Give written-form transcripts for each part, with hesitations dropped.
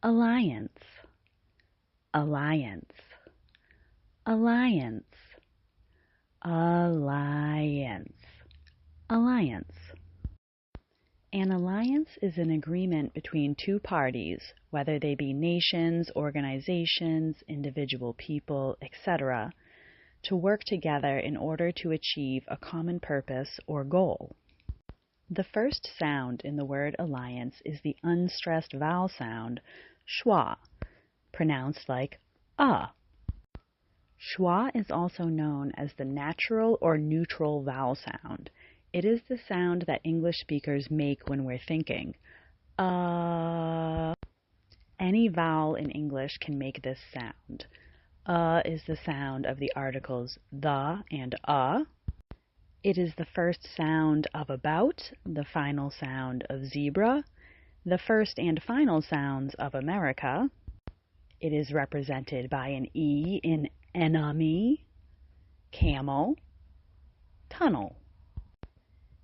alliance, alliance, alliance, alliance, alliance. An alliance is an agreement between two parties, whether they be nations, organizations, individual people, etc., to work together in order to achieve a common purpose or goal. The first sound in the word alliance is the unstressed vowel sound, schwa, pronounced like Schwa is also known as the natural or neutral vowel sound. It is the sound that English speakers make when we're thinking. Any vowel in English can make this sound. Is the sound of the articles the and It is the first sound of about, the final sound of zebra, the first and final sounds of America. It is represented by an E in enemy, camel, tunnel.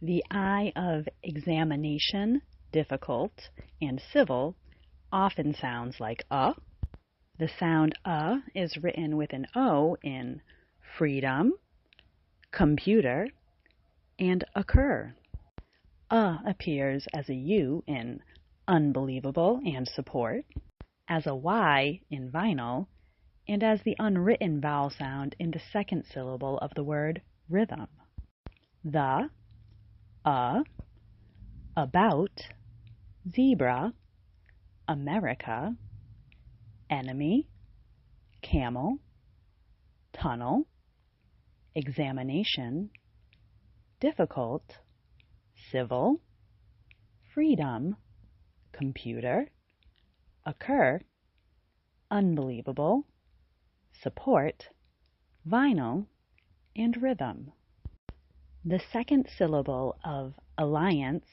The I of examination, difficult, and civil often sounds like The sound is written with an O in freedom, computer, and occur. Appears as a U in unbelievable and support, as a Y in vinyl, and as the unwritten vowel sound in the second syllable of the word rhythm. The, about, zebra, America, enemy, camel, tunnel, examination, difficult, civil, freedom, computer, occur, unbelievable, support, vinyl, and rhythm. The second syllable of alliance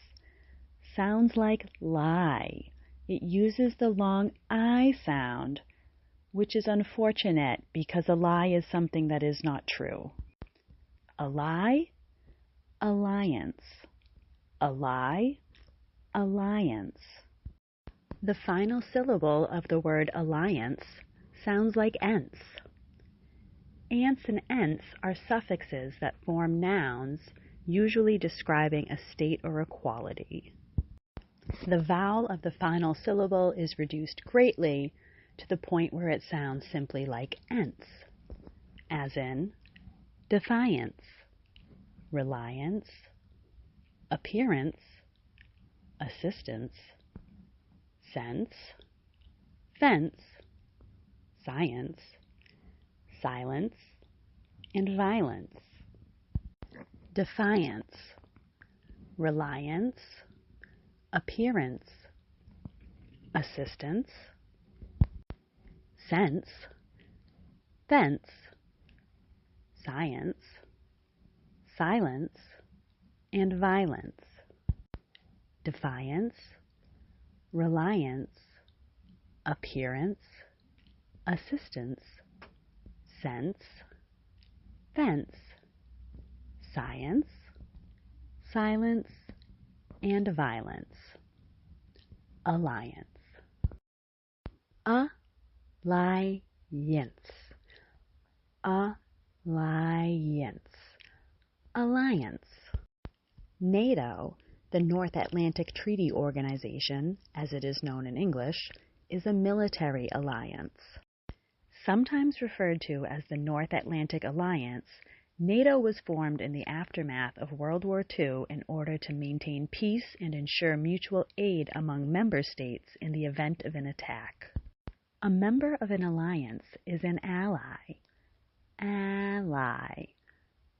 sounds like lie. It uses the long I sound, which is unfortunate because a lie is something that is not true. A lie, alliance. A lie, alliance. The final syllable of the word alliance sounds like ence. Ants and ents are suffixes that form nouns, usually describing a state or a quality. The vowel of the final syllable is reduced greatly to the point where it sounds simply like ence, as in defiance, reliance, appearance, assistance, sense, fence, science, silence, and violence. Defiance, reliance, appearance, assistance, sense, fence, science, silence, and violence. Defiance, reliance, appearance, assistance, sense, fence, science, silence, and violence. Alliance. Alliance. Alliance. Alliance. NATO, the North Atlantic Treaty Organization, as it is known in English, is a military alliance. Sometimes referred to as the North Atlantic Alliance, NATO was formed in the aftermath of World War II in order to maintain peace and ensure mutual aid among member states in the event of an attack. A member of an alliance is an ally. Ally.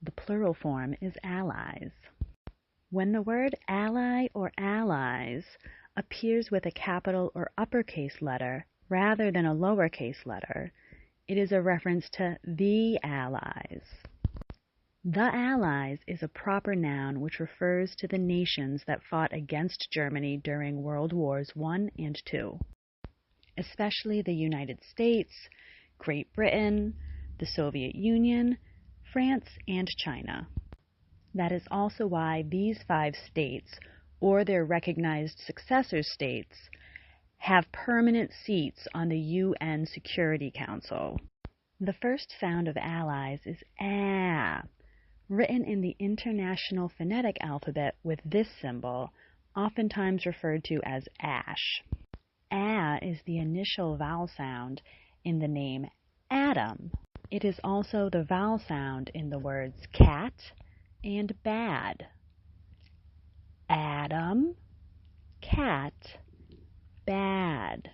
The plural form is allies. When the word ally or allies appears with a capital or uppercase letter rather than a lowercase letter, it is a reference to the Allies. The Allies is a proper noun which refers to the nations that fought against Germany during World Wars I and II, especially the United States, Great Britain, the Soviet Union, France, and China. That is also why these 5 states, or their recognized successor states, have permanent seats on the UN Security Council. The first sound of allies is ah, written in the International Phonetic Alphabet with this symbol, oftentimes referred to as ash. Ah is the initial vowel sound in the name Adam. It is also the vowel sound in the words cat and bad. Adam, cat, bad.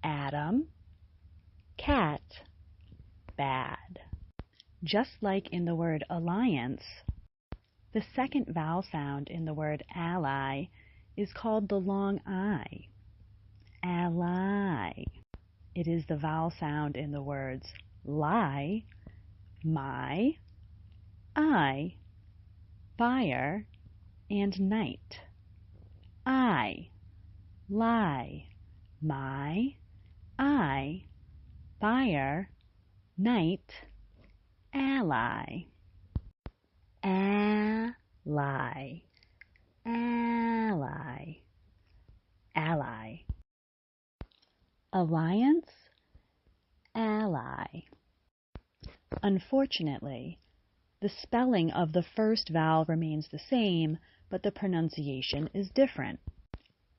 Adam, cat, bad. Just like in the word alliance, the second vowel sound in the word ally is called the long I. Ally. It is the vowel sound in the words lie, my, I, fire, and night. I, lie, my, I, fire, night, ally. Ally, ally, ally. Alliance, ally. Unfortunately, the spelling of the first vowel remains the same, but the pronunciation is different.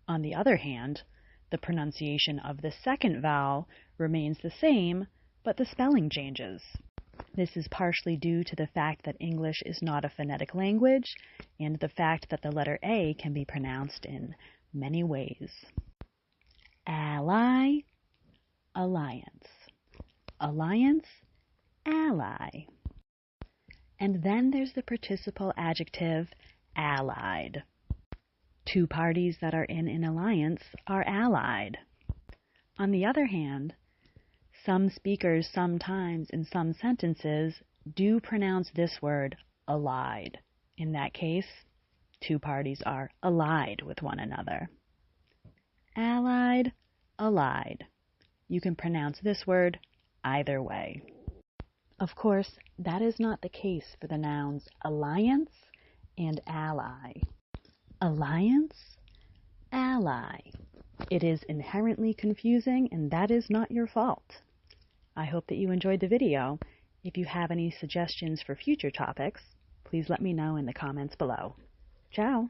On the other hand, the pronunciation of the second vowel remains the same, but the spelling changes. This is partially due to the fact that English is not a phonetic language and the fact that the letter A can be pronounced in many ways. Ally, alliance. Alliance, ally. And then there's the participle adjective allied. Two parties that are in an alliance are allied. On the other hand, some speakers sometimes in some sentences do pronounce this word allied. In that case, two parties are allied with one another. Allied, allied. You can pronounce this word either way. Of course, that is not the case for the nouns alliance and ally. Alliance, ally. It is inherently confusing, and that is not your fault. I hope that you enjoyed the video. If you have any suggestions for future topics, please let me know in the comments below. Ciao!